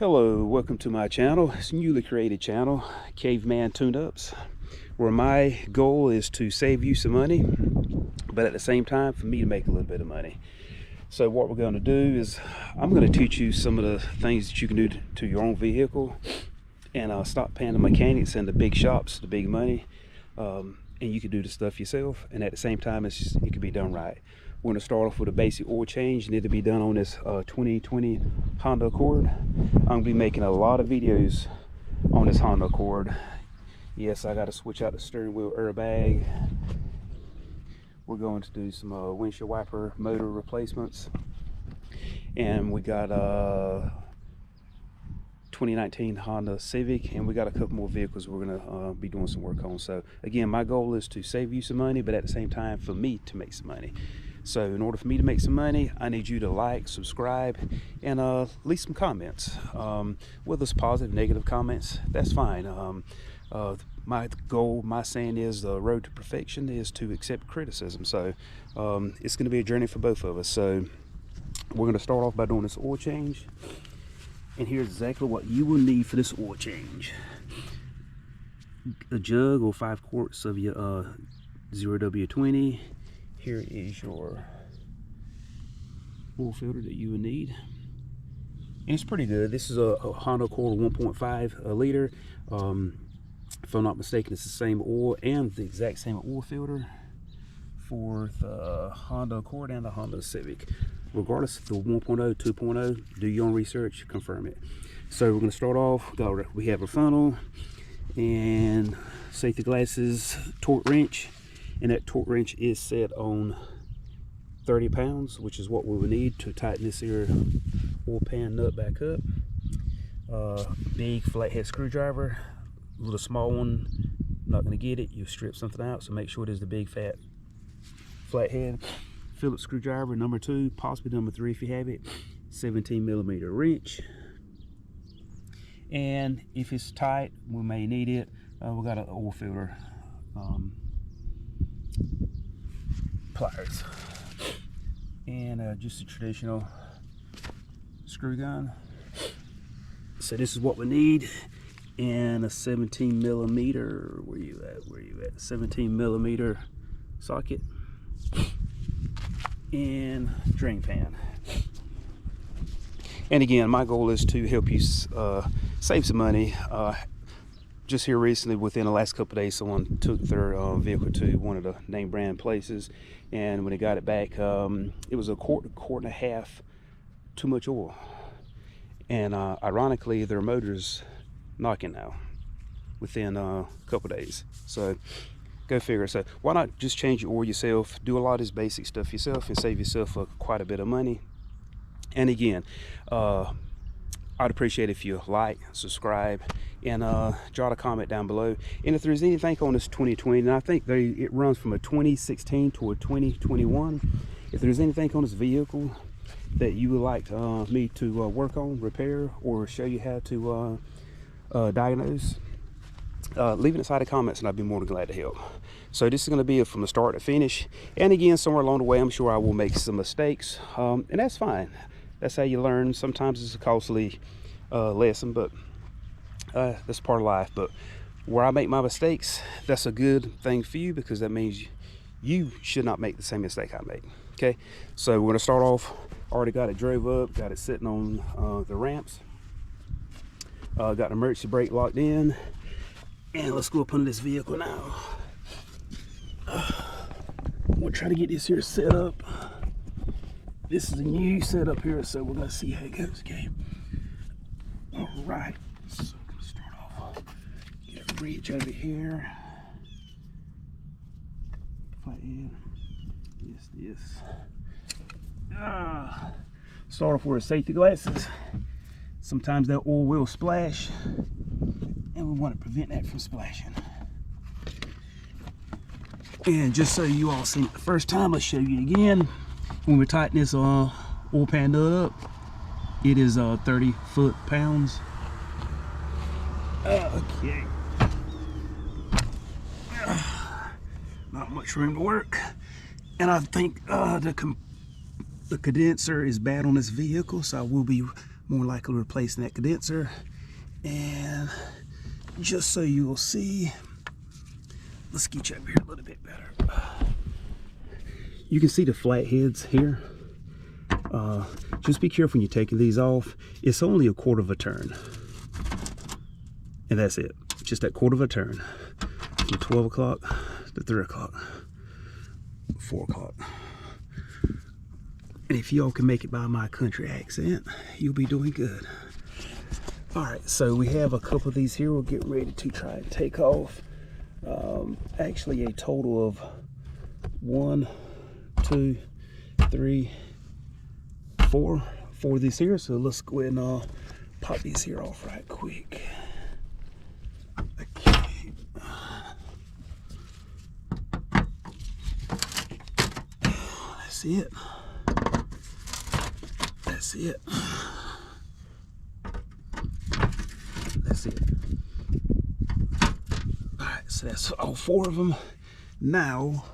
Hello, welcome to my channel. It's a newly created channel, Caveman Tune-Ups, where my goal is to save you some money, but at the same time for me to make a little bit of money. So what we're going to do is I'm going to teach you some of the things that you can do to your own vehicle, and stop paying the mechanics and the big shops the big money, and you can do the stuff yourself, and at the same time it can be done right. We're going to start off with a basic oil change, and it'll be done on this 2020 Honda Accord. I'm going to be making a lot of videos on this Honda Accord. Yes, I got to switch out the steering wheel airbag. We're going to do some windshield wiper motor replacements. And we got 2019 Honda Civic, and we got a couple more vehicles we're going to be doing some work on. So again, my goal is to save you some money, but at the same time for me to make some money. So in order for me to make some money, I need you to like, subscribe, and leave some comments. Whether it's positive, negative comments, that's fine. My goal, my saying is the road to perfection is to accept criticism. So it's going to be a journey for both of us. So we're going to start off by doing this oil change. And here's exactly what you will need for this oil change. A jug or 5 quarts of your 0W20. Here is your oil filter that you will need. And it's pretty good. This is a Honda Accord 1.5 liter. If I'm not mistaken, it's the same oil and the exact same oil filter for the Honda Accord and the Honda Civic. Regardless of the 1.0, 2.0, do your own research, confirm it. So we're going to start off. We have a funnel and safety glasses, torque wrench. And that torque wrench is set on 30 pounds, which is what we will need to tighten this here oil pan nut back up. Big flathead screwdriver, a little small one, not going to get it. You strip something out, so make sure it is the big fat flathead. Phillips screwdriver, number 2, possibly number 3 if you have it. 17mm wrench. And if it's tight, we may need it. We got an oil filter. Pliers and just a traditional screw gun. So this is what we need, and a 17mm. Where you at 17mm socket and drain pan. And again, my goal is to help you save some money. Just here recently, within the last couple of days, someone took their vehicle to one of the name brand places, and when they got it back, it was a quart and a half too much oil, and ironically their motor's knocking now within a couple of days. So go figure. So why not just change your oil yourself, do a lot of this basic stuff yourself, and save yourself quite a bit of money. And again, I'd appreciate if you like, subscribe, and drop a comment down below. And if there's anything on this 2020, and I think it runs from a 2016 to a 2021, if there's anything on this vehicle that you would like me to work on, repair, or show you how to diagnose, leave it inside the comments, and I'd be more than glad to help. So this is going to be from the start to finish. And again, somewhere along the way, I'm sure I will make some mistakes, and that's fine. That's how you learn. Sometimes it's a costly lesson, but that's part of life. But where I make my mistakes, that's a good thing for you, because that means you should not make the same mistake I make. Okay, so we're going to start off. Already got it drove up, got it sitting on the ramps. Got the emergency brake locked in, and let's go up under this vehicle now. We'll try to get this here set up. This is a new setup here, so we're gonna see how it goes. Okay. All right. So I'm gonna start off. Get a bridge over here. Flathead. Yes. Start off with safety glasses. Sometimes that oil will splash, and we want to prevent that from splashing. And just so you all seen it the first time, let's show you again. When we tighten this oil pan nut up, it is 30 foot-pounds. Okay. Not much room to work. And I think the condenser is bad on this vehicle, so I will be more likely replacing that condenser. And just so you will see, let's get you up here a little bit better. You can see the flat heads here. Just be careful when you're taking these off. It's only a quarter of a turn. And that's it. Just that quarter of a turn. From 12 o'clock to 3 o'clock. 4 o'clock. And if y'all can make it by my country accent, you'll be doing good. Alright, so we have a couple of these here. We'll get ready to try and take off. Actually a total of 1, 2, 3, 4 of these here. So let's go ahead and pop these here off right quick. Okay. That's it. That's it. That's it. Alright, so that's all 4 of them. Now,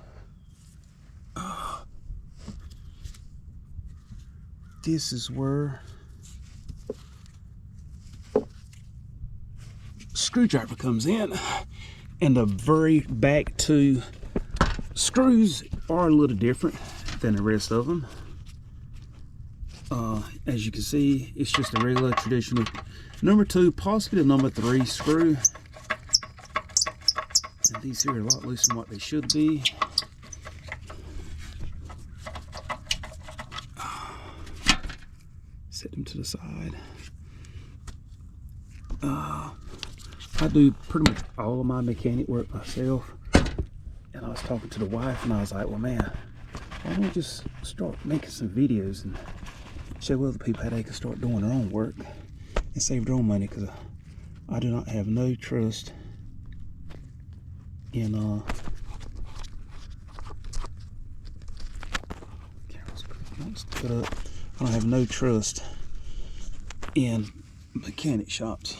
this is where screwdriver comes in, and the very back 2 screws are a little different than the rest of them. As you can see, it's just a regular traditional number 2, possibly the number 3 screw. And these here are a lot looser than what they should be. Set them to the side. I do pretty much all of my mechanic work myself. And I was talking to the wife and I was like, well man, why don't we just start making some videos and show other people how they can start doing their own work and save their own money, because I do not have no trust in I don't have no trust in mechanic shops.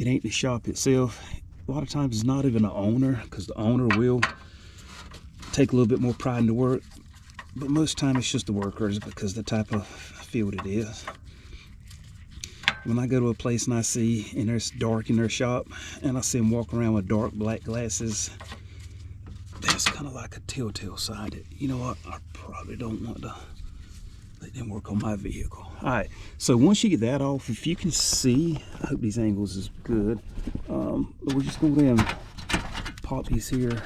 It ain't the shop itself. A lot of times it's not even the owner, because the owner will take a little bit more pride in the work, but most of the time it's just the workers, because the type of field it is. When I go to a place and I see and it's dark in their shop and I see them walk around with dark black glasses, that's kind of like a telltale sign that, you know what, I probably don't want to let them work on my vehicle. Alright, so once you get that off, if you can see, I hope these angles is good, we're just going to go ahead and pop these here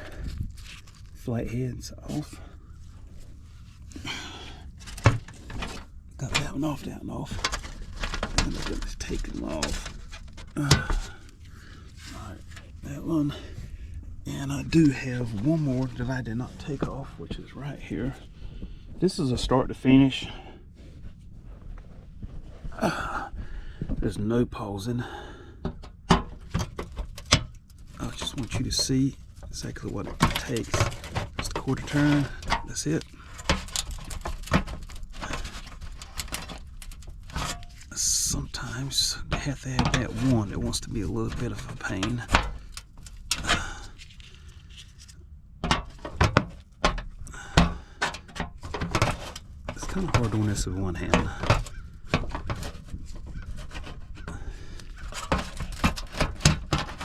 flat heads off. Got that one off, that one off. And I'm going to take them off. Alright, that one. And I do have one more that I did not take off, which is right here. This is a start to finish. There's no pausing. I just want you to see exactly what it takes. Just a quarter turn. That's it. Sometimes you have to have that one that wants to be a little bit of a pain. It's kind of hard doing this with one hand.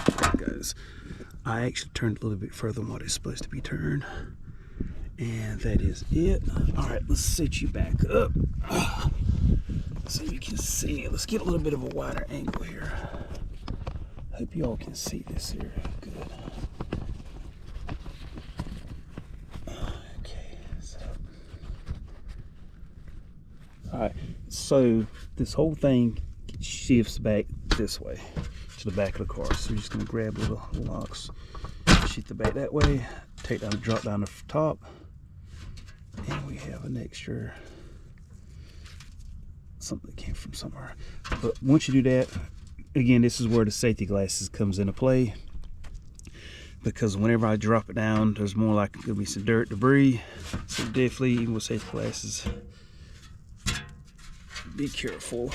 There it goes. I actually turned a little bit further than what it's supposed to be turned. And that is it. Alright, let's set you back up. So you can see, let's get a little bit of a wider angle here. Hope y'all can see this here good. Okay, so. Alright, so this whole thing shifts back this way to the back of the car. So you're just gonna grab little locks, shift the back that way, take down, drop down the top, and we have an extra something that came from somewhere. But once you do that, again, this is where the safety glasses comes into play, because whenever I drop it down, there's more likely to be some dirt, debris. So definitely, even with safety glasses, be careful.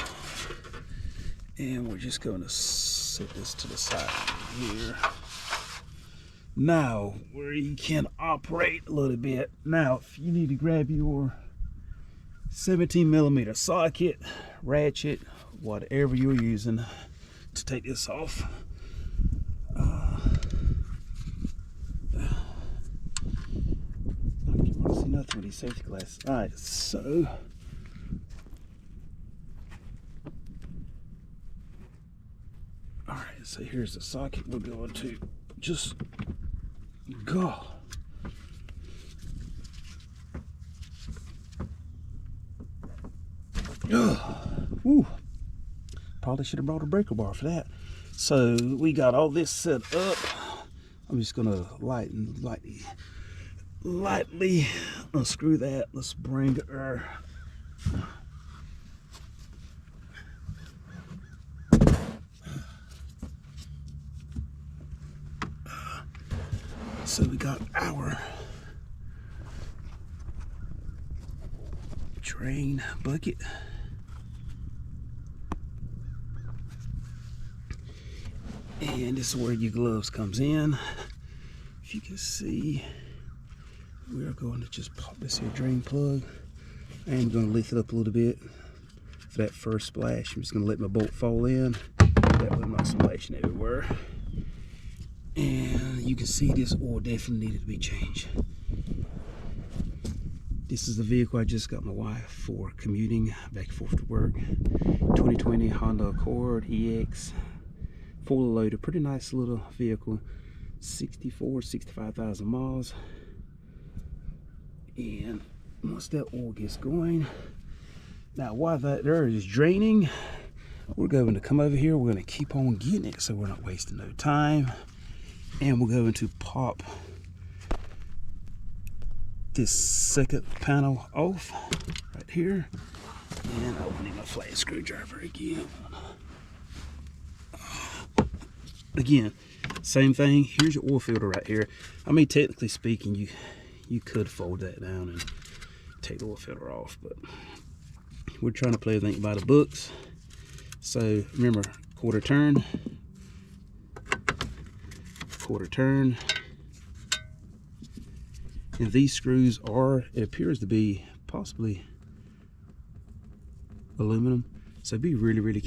And we're just going to set this to the side here. Now, where you can operate a little bit. Now, if you need to grab your 17mm socket ratchet, whatever you're using to take this off. I can't really see nothing with these safety glasses. All right, so so here's the socket we're going to just go. Ooh, probably should have brought a breaker bar for that. So we got all this set up. I'm just gonna lightly unscrew that. Let's bring our so we got our drain bucket. And this is where your gloves comes in. If you can see, we're going to just pop this here drain plug. I'm going to lift it up a little bit for that first splash. I'm just going to let my bolt fall in. That way I'm not splashing everywhere. And you can see this oil definitely needed to be changed. This is the vehicle I just got my wife for commuting back and forth to work. 2020 Honda Accord EX. Fully loaded, pretty nice little vehicle. 65,000 miles. And once that oil gets going, now while that there is draining, we're going to come over here. We're going to keep on getting it so we're not wasting no time. And we're going to pop this second panel off right here. And opening my flat screwdriver again. Again, same thing. Here's your oil filter right here. I mean, technically speaking, you could fold that down and take the oil filter off, but we're trying to play everything by the books. So remember, quarter turn, and these screws are, it appears to be possibly aluminum. So be really, really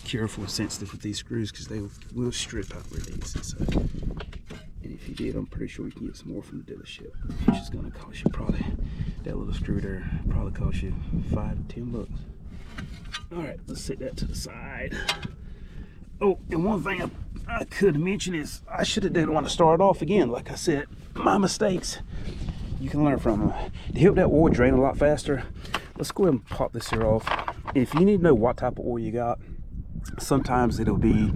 careful and sensitive with these screws because they will strip out really easy. So, and if you did, I'm pretty sure you can get some more from the dealership, which is going to cost you probably, that little screw there probably cost you $5 to $10. All right, let's set that to the side. Oh, and one thing I could mention is I should have didn't want to start off again. Like I said, my mistakes, you can learn from them. To help that oil drain a lot faster, let's go ahead and pop this here off. If you need to know what type of oil you got, sometimes it'll be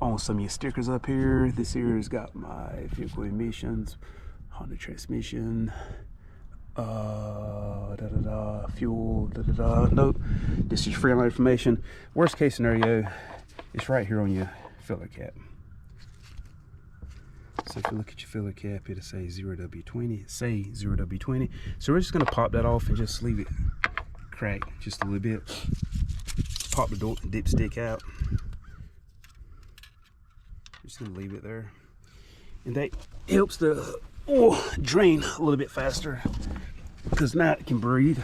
on some of your stickers up here. This here has got my vehicle emissions, Honda transmission, fuel, Nope, this is free on information. Worst case scenario, it's right here on your filler cap. So if you look at your filler cap, it'll say 0W20. Say 0W20. So we're just gonna pop that off and just leave it crack just a little bit. Pop the dipstick out. Just gonna leave it there, and that helps the oil drain a little bit faster because now it can breathe.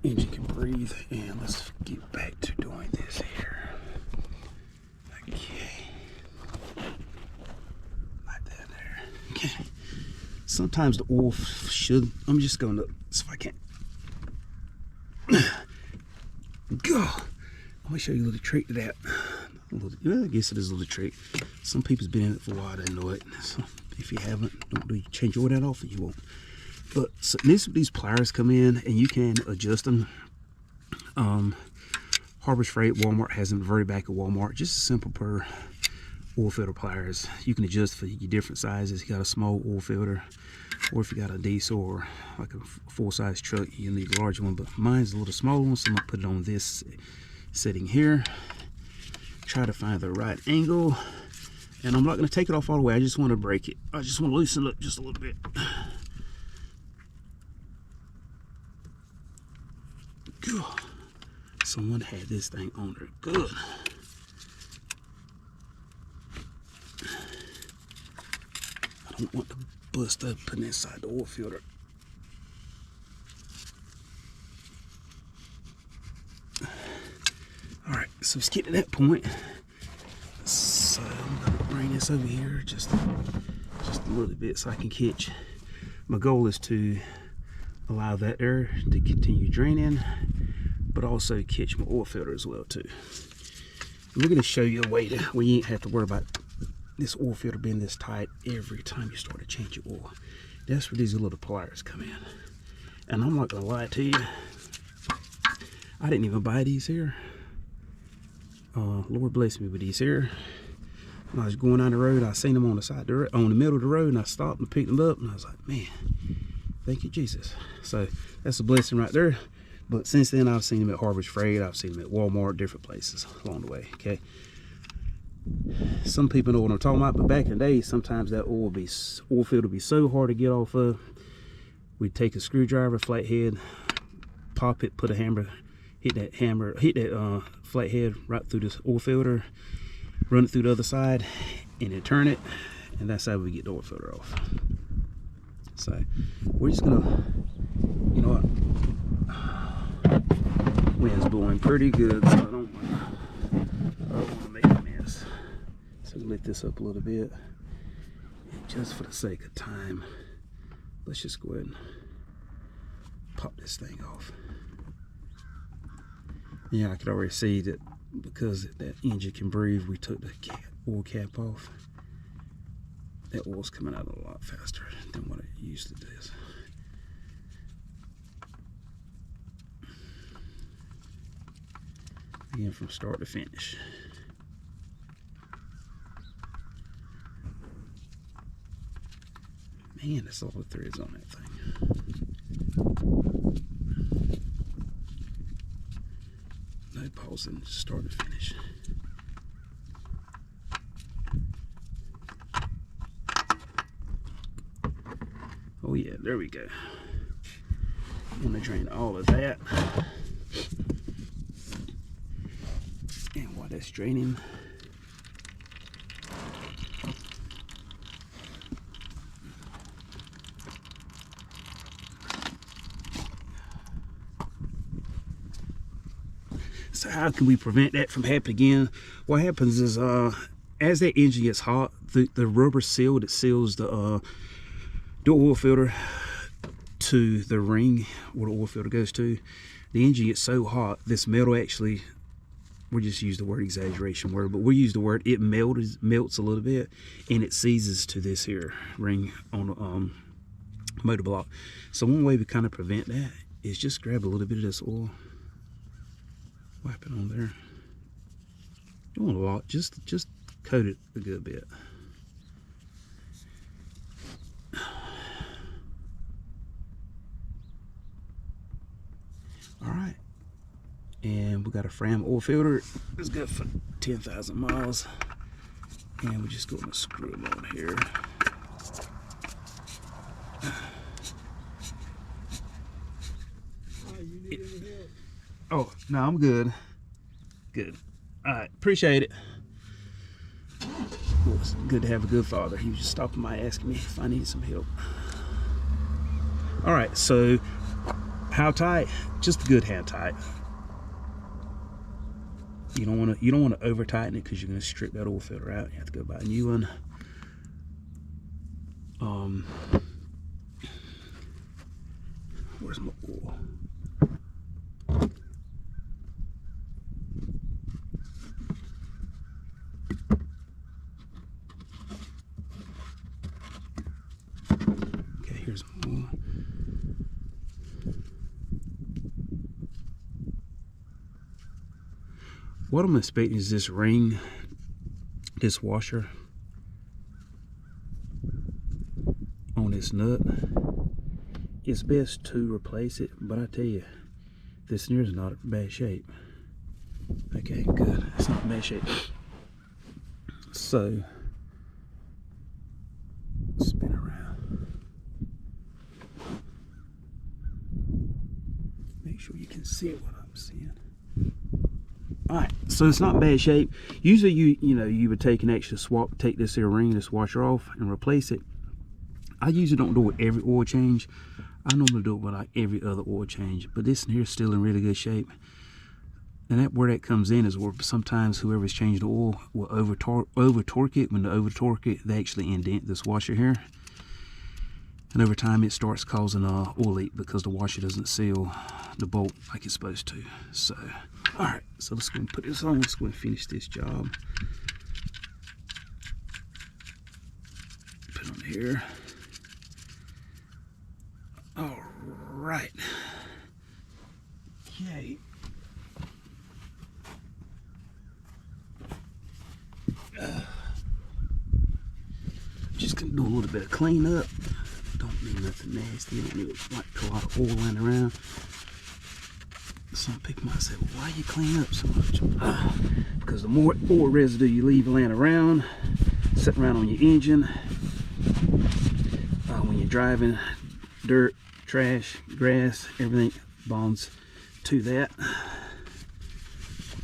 Engine can breathe. And let's get back to doing this here. Okay, like that there. Okay. Sometimes the oil should. I'm just going to. So if I can't. Go. Let me show you a little trick to that. I guess it is a little trick. Some people's been in it for a while, they know it. So if you haven't, don't do change your oil that often, you won't. But so these pliers come in and you can adjust them. Harbor's Freight, Walmart has them at the very back of Walmart. Just a simple pair oil filter pliers. You can adjust for your different sizes. You got a small oil filter, or if you got a diesel or like a full-size truck, you need a large one. But mine's a little smaller one, so I'm gonna put it on this setting here. Try to find the right angle, and I'm not going to take it off all the way. I just want to break it. I just want to loosen it up just a little bit. Good. Someone had this thing on there. Good. I don't want to bust up putting inside the oil filter. All right, so it's getting to that point. So I'm gonna bring this over here just a little bit so I can catch. My goal is to allow that air to continue draining, but also catch my oil filter as well too. And we're gonna show you a way to where you ain't have to worry about this oil filter being this tight every time you start to change your oil. That's where these little pliers come in. And I'm not gonna lie to you, I didn't even buy these here. Lord bless me with these here. When I was going down the road, I seen them on the side of the road, on the middle of the road, and I stopped and picked them up, and I was like, man, thank you, Jesus. So that's a blessing right there. But since then, I've seen them at Harvest Freight, I've seen them at Walmart, different places along the way, okay? Some people know what I'm talking about, but back in the day, sometimes that oil filter would be so hard to get off of. We'd take a screwdriver, flathead, pop it, put a hammer, hit that flathead right through this oil filter, run it through the other side, and then turn it, and that's how we get the oil filter off. So we're just gonna, you know what, wind's blowing pretty good, so I don't want to make a mess. So lift this up a little bit, and just for the sake of time, let's just go ahead and pop this thing off. Yeah, I could already see that because that engine can breathe, we took the oil cap off. That oil's coming out a lot faster than what it usually does. Again, from start to finish. Man, that's all the threads on that thing. No pausing, start to finish. Oh yeah, there we go. I'm gonna drain all of that. And while that's draining, so how can we prevent that from happening again? What happens is as that engine gets hot, the rubber seal that seals the oil filter to the ring where the oil filter goes to, the engine gets so hot, this metal actually, we just use the word exaggeration word, but we use the word, it melts a little bit, and it seizes to this here ring on the motor block. So one way we kind of prevent that is just grab a little bit of this oil, wipe it on there. Don't want a lot, just coat it a good bit. All right, and we got a Fram oil filter. It's good for 10,000 miles, and we're just going to screw them on here. Oh no, I'm good. Good. All right, appreciate it. Well, it's good to have a good father. He was just stopping by asking me if I needed some help. All right, so how tight? Just a good hand tight. You don't want to over tighten it because you're going to strip that oil filter out. You have to go buy a new one. Where's my oil? Okay, here's my oil. What I'm expecting is this ring, this washer on this nut. It's best to replace it, but I tell you, this near is not in bad shape. Okay, good. It's not in bad shape. So, spin around. Make sure you can see what I'm seeing. Alright, so it's not in bad shape. Usually you would take an extra swap, take this here ring, this washer off and replace it. I usually don't do it with every oil change. I normally do it with like every other oil change, but this in here is still in really good shape. And where that comes in is where sometimes whoever's changed the oil will over torque it. When they over torque it, they actually indent this washer here. And over time it starts causing a oil leak because the washer doesn't seal the bolt like it's supposed to. So, alright, so let's go and put this on. Let's go and finish this job. Put it on here. Alright. Okay. Just gonna do a little bit of cleanup. Don't need nothing nasty. Don't need like a lot of oil lying around. Some people might say, well, why you clean up so much? Because the more oil residue you leave laying around, sitting around on your engine, when you're driving, dirt, trash, grass, everything bonds to that.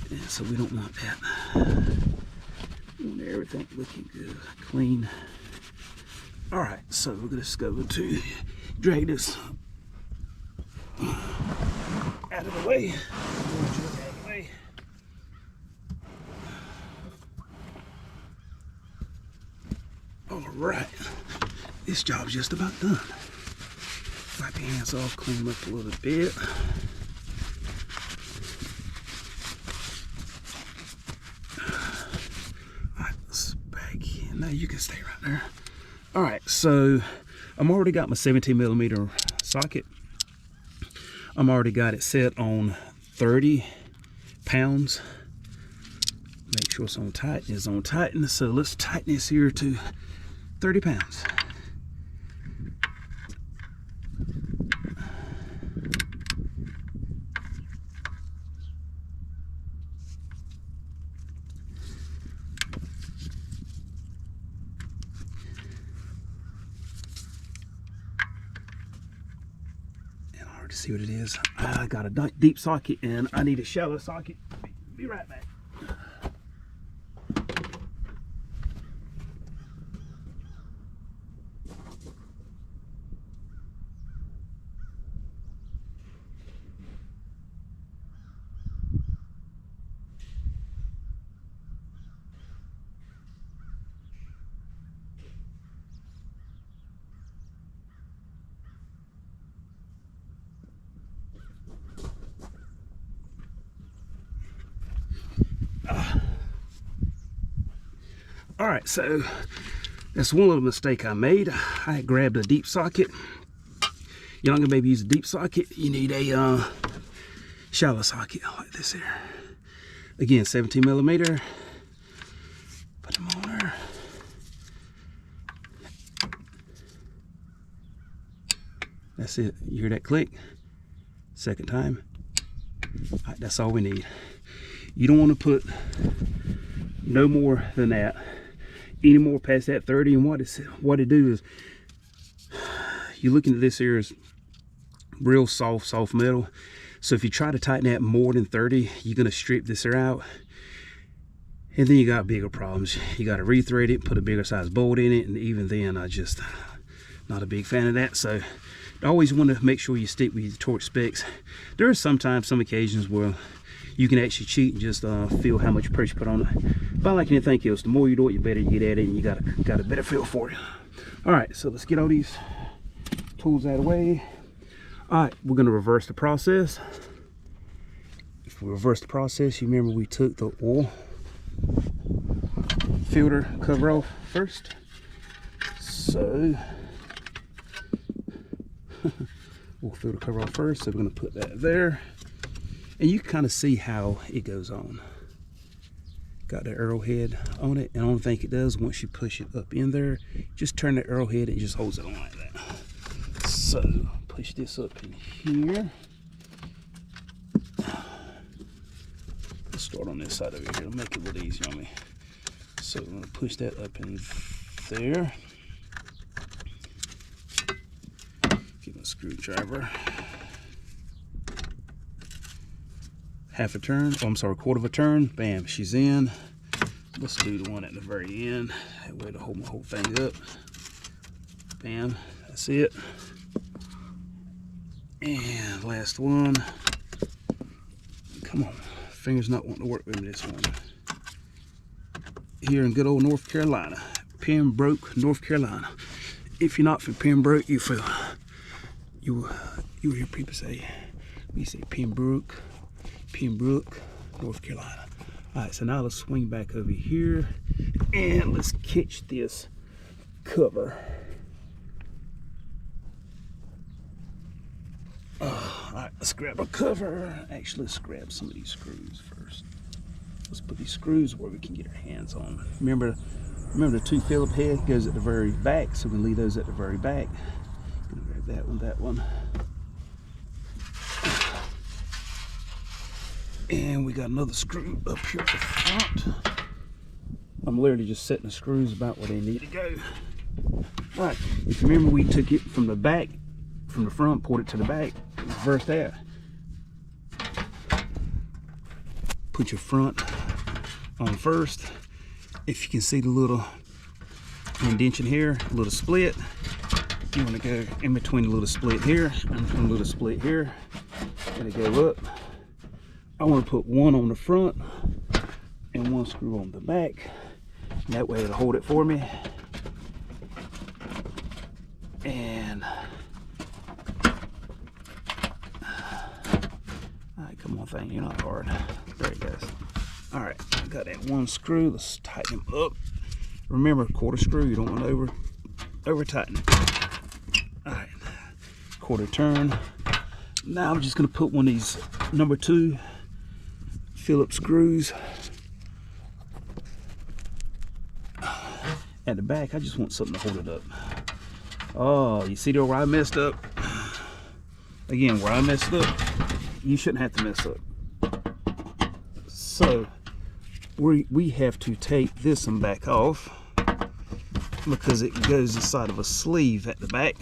And so we don't want that. We want everything looking good, clean. Alright, so we're going to go to drag this out of the way. Alright, this job's just about done. Wipe your hands off, clean them up a little bit. Alright, let's back in. Now you can stay right there. Alright, so I'm already got my 17mm socket. I'm already got it set on 30 pounds. Make sure it's on tighten. It's on tighten. So let's tighten this here to 30 pounds. See what it is. I got a deep socket and I need a shallow socket. Be right back. All right, so that's one little mistake I made. I grabbed a deep socket. You're not gonna maybe use a deep socket. You need a shallow socket like this here. Again, 17mm. Put them on there. That's it. You hear that click? Second time. All right, that's all we need. You don't want to put no more than that. Any more past that 30, and what it do is, you're looking at this here is real soft metal. So if you try to tighten that more than 30, you're gonna strip this here out, and then you got bigger problems. You got to rethread it, put a bigger size bolt in it, and even then, I just not a big fan of that. So I always want to make sure you stick with your torque specs. There are sometimes some occasions where you can actually cheat and just feel how much pressure you put on it. But like anything else, the more you do it, the better you get at it, and you got a better feel for it. All right, so let's get all these tools out of the way. All right, we're gonna reverse the process. If we reverse the process, you remember we took the oil filter cover off first. So we'll filter cover off first. So we're gonna put that there. And you can kind of see how it goes on. Got the arrowhead on it, and the only thing it does, once you push it up in there, just turn the arrowhead and it just holds it on like that. So push this up in here. Let's start on this side over here. It'll make it a little easier on me. So I'm gonna push that up in there. Get my screwdriver. Half a turn, oh I'm sorry, quarter of a turn, bam, she's in. Let's do the one at the very end, that way to hold my whole thing up. Bam, that's it. And last one, come on, finger's not wanting to work with me this one. Here in good old North Carolina, Pembroke, North Carolina. If you're not from Pembroke, you'll hear people say, we say Pembroke, North Carolina. All right, so now let's swing back over here and let's catch this cover. All right, let's grab a cover. Actually, let's grab some of these screws first. Let's put these screws where we can get our hands on. Remember the 2 Phillip head goes at the very back, so we leave those at the very back. Gonna grab that one. And we got another screw up here at the front. I'm literally just setting the screws about where they need to go. All right, if you remember, we took it from the back, from the front, poured it to the back, reverse that. Put your front on first. If you can see the little indentation here, a little split, you want to go in between the little split here and between the little split here, and go up. I want to put one on the front and one screw on the back. And that way it'll hold it for me. And alright, come on thing, you're not hard. There it goes. Alright, I got that one screw. Let's tighten them up. Remember, quarter screw, you don't want to over tighten it. Alright, quarter turn. Now I'm just gonna put one of these number 2 Phillips screws at the back. I just want something to hold it up. Oh, you see there where I messed up? Again, where I messed up, you shouldn't have to mess up. So we have to take this one back off because it goes inside of a sleeve at the back.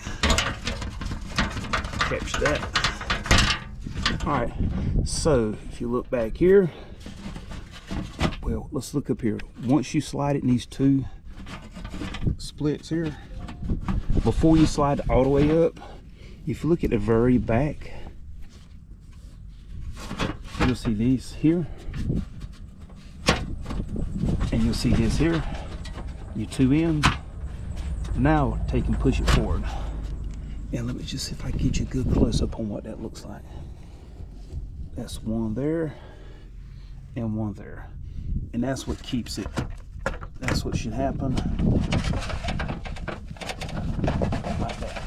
Capture that. All right, so if you look back here, well, let's look up here. Once you slide it in these 2 splits here, before you slide it all the way up, if you look at the very back, you'll see these here, and you'll see this here, your 2 ends. Now take and push it forward. And let me just see if I can get you a good close up on what that looks like. That's one there and one there, and that's what keeps it. That's what should happen, like that.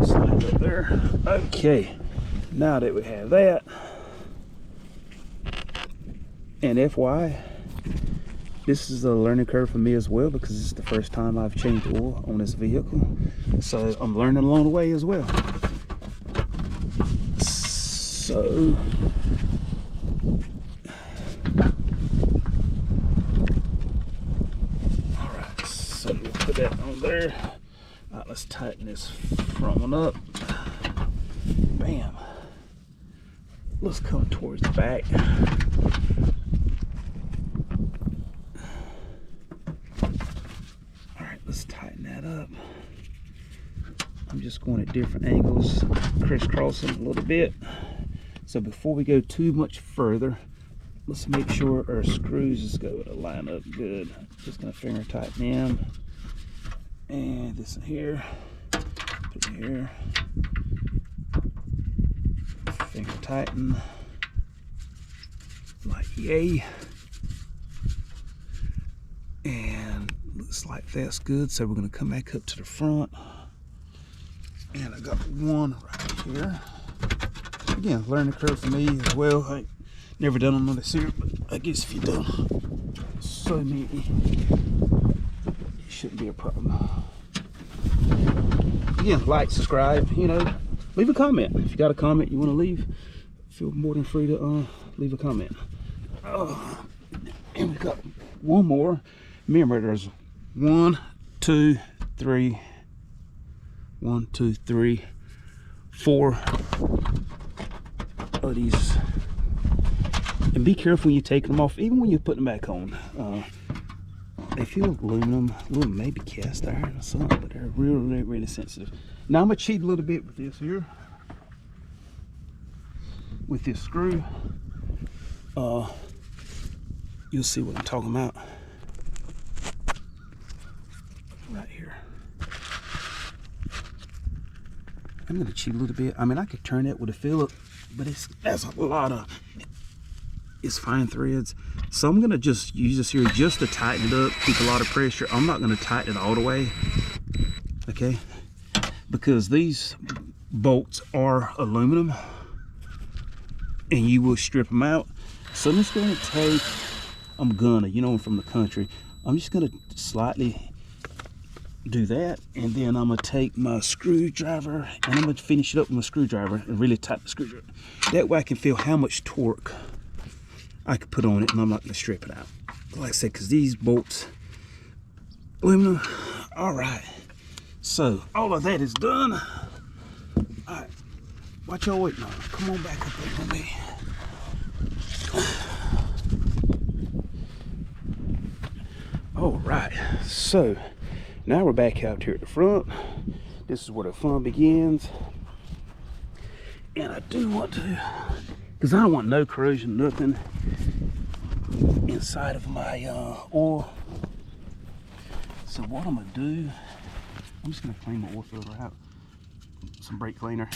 Slide up there. Okay, now that we have that, and FYI, this is a learning curve for me as well, because it's the first time I've changed oil on this vehicle, so I'm learning along the way as well. So all right, so we'll put that on there. All right, let's tighten this front one up. Bam. Let's come towards the back. All right, let's tighten that up. I'm just going at different angles, crisscrossing a little bit. So before we go too much further, let's make sure our screws is going to line up good. Just gonna finger tighten them. And this in here, put it here. Finger tighten, like yay. And looks like that's good. So we're gonna come back up to the front. And I got one right here. Again, learning curve for me as well. I never done them on this here, but I guess if you done so many, it shouldn't be a problem. Again, like, subscribe, you know, leave a comment. If you got a comment you want to leave, feel more than free to leave a comment. And we got one more. Remember, there's 1, 2, 3, 1, 2, 3, 4 of these, and be careful when you take them off, even when you put them back on. They feel aluminum, maybe cast iron or something, but they're really sensitive. Now I'm gonna cheat a little bit with this here. with this screw, you'll see what I'm talking about right here. I'm gonna cheat a little bit. I mean, I could turn that with a Phillip, but that's a lot of, it's fine threads. So I'm gonna just use this here just to tighten it up, keep a lot of pressure. I'm not gonna tighten it all the way, okay? Because these bolts are aluminum and you will strip them out. So I'm just gonna take, you know, I'm from the country. I'm just gonna slightly do that, and then I'm gonna take my screwdriver and I'm gonna finish it up with my screwdriver and really tighten the screwdriver. That way I can feel how much torque I can put on it, and I'm not gonna strip it out. Like I said, because these bolts, aluminum. All right, so all of that is done. All right, what y'all waiting on? Come on back up there with me. All right, so now we're back out here at the front. This is where the fun begins. And I do want to, because I don't want no corrosion, nothing inside of my oil. So what I'm gonna do, I'm just gonna clean my oil filter out. Some brake cleaner.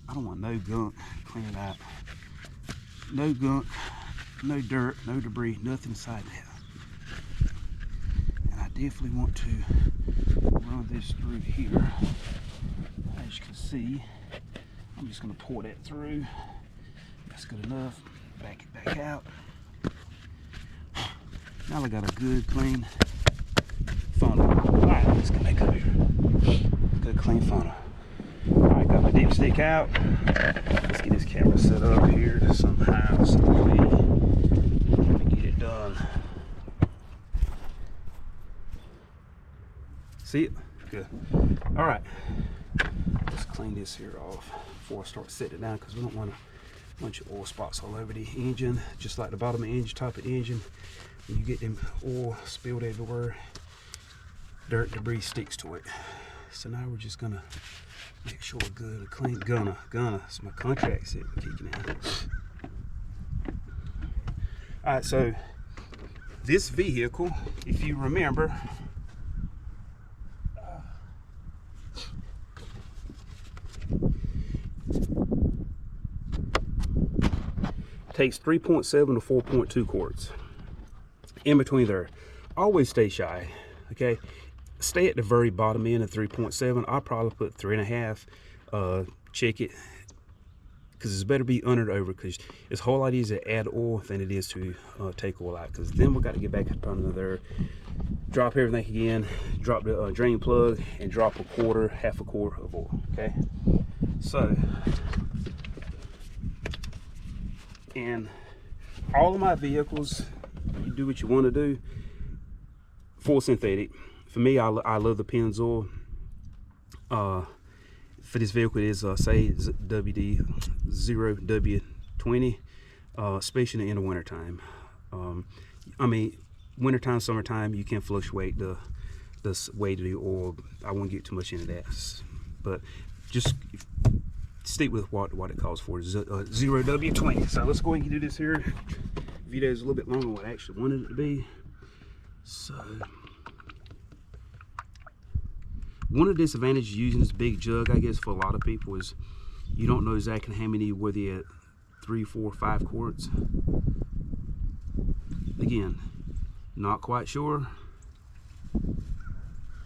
I don't want no gunk, clean it out. No gunk, no dirt, no debris, nothing inside that. And I definitely want to run this through here. As you can see, I'm just gonna pour that through. That's good enough. Back it back out. Now I got a good clean funnel. Alright, let's get back up here. Good clean funnel. Alright, got my dipstick out. Let's get this camera set up here somehow, some way. Let me get it done. See it? Good. Alright. Let's clean this here off before I start setting it down, because we don't want a bunch of oil spots all over the engine, just like the bottom of the engine, top of the engine. When you get them oil spilled everywhere, dirt, debris sticks to it. So now we're just gonna make sure we're good, clean, gonna, it's my contract said we're kicking out. All right, so this vehicle, if you remember, takes 3.7 to 4.2 quarts. In between there, always stay shy, okay? Stay at the very bottom end of 3.7. I'll probably put 3.5. Check it, because it's better be under and over, because it's a whole lot easier to add oil than it is to take oil out, because then we got to get back up under there, drop everything again, drop the drain plug, and drop half a quart of oil, okay? So, and all of my vehicles, you do what you want to do. Full synthetic. For me, I love the Pennzoil. For this vehicle, it is say WD 0W20, especially in the wintertime. I mean, wintertime, summertime, you can fluctuate the weight of the oil. I won't get too much into that, but just stick with what it calls for, 0W20. So let's go ahead and do this here. Video is a little bit longer than what I actually wanted it to be. So, one of the disadvantages of using this big jug, I guess, for a lot of people is you don't know exactly how many, whether you're at 3, 4, 5 quarts. Again, not quite sure.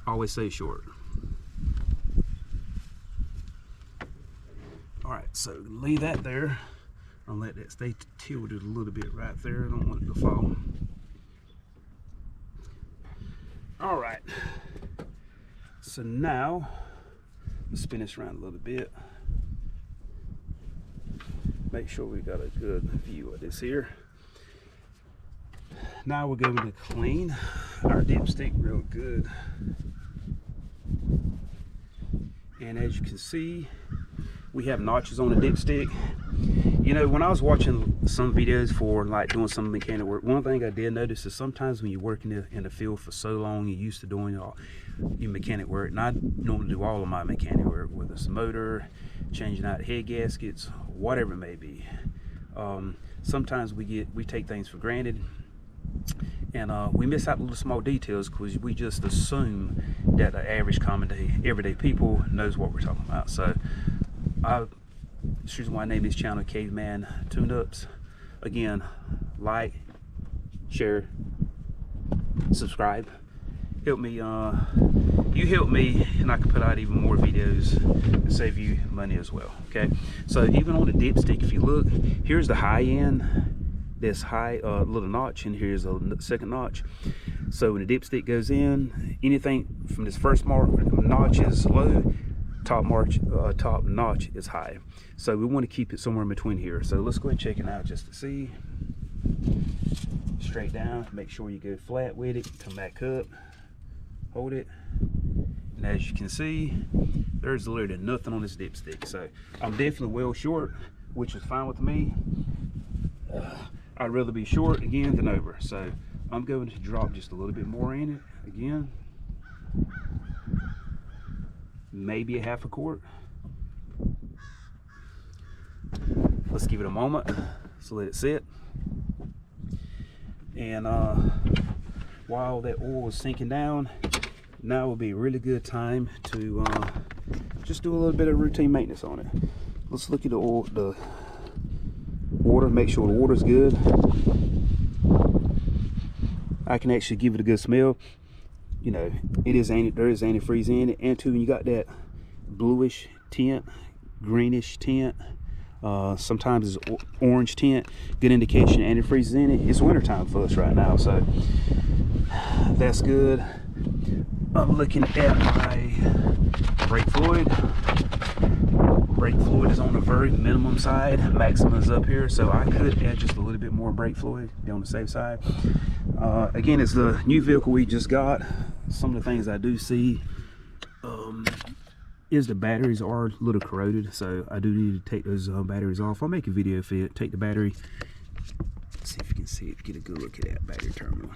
Always say short. Alright, so leave that there. I'll let that stay tilted a little bit right there. I don't want it to fall. Alright. So now, let's spin this around a little bit. Make sure we got a good view of this here. Now we're going to clean our dipstick real good. And as you can see, we have notches on the dipstick. You know, when I was watching some videos for like doing some mechanic work, one thing I did notice is sometimes when you're working in the field for so long, you're used to doing your mechanic work, and I normally do all of my mechanic work, whether it's a motor, changing out head gaskets, whatever it may be. Sometimes we take things for granted, and we miss out little small details because we just assume that the average everyday people knows what we're talking about. So that's the reason why I named this channel Caveman Tune-Ups. Again, like, share, subscribe. Help me, you help me, and I can put out even more videos and save you money as well. Okay, so even on the dipstick, if you look, here's the high end, this high little notch, and here's a second notch. So when the dipstick goes in, anything from this first notch is low, top notch is high. So we want to keep it somewhere in between here. So let's go ahead and check it out just to see. Straight down, make sure you go flat with it, come back up, hold it, and as you can see, there's literally nothing on this dipstick. So I'm definitely well short, which is fine with me. I'd rather be short again than over, so I'm going to drop just a little bit more in it again, maybe a half a quart. Let's give it a moment, so let it sit. And while that oil is sinking down, now will be a really good time to just do a little bit of routine maintenance on it. Let's look at the water, make sure the water's good. I can actually give it a good smell. You know, there is antifreeze in it, and too, when you got that bluish tint, greenish tint, sometimes it's orange tint, good indication antifreeze is in it. It's wintertime for us right now, so that's good. I'm looking at my brake fluid. Brake fluid is on the very minimum side, maximum is up here, so I could add just a little bit more brake fluid, be on the safe side. Again, it's the new vehicle we just got. Some of the things I do see is the batteries are a little corroded, so I do need to take those batteries off. I'll make a video for it, take the battery, see if you can see it, get a good look at that battery terminal.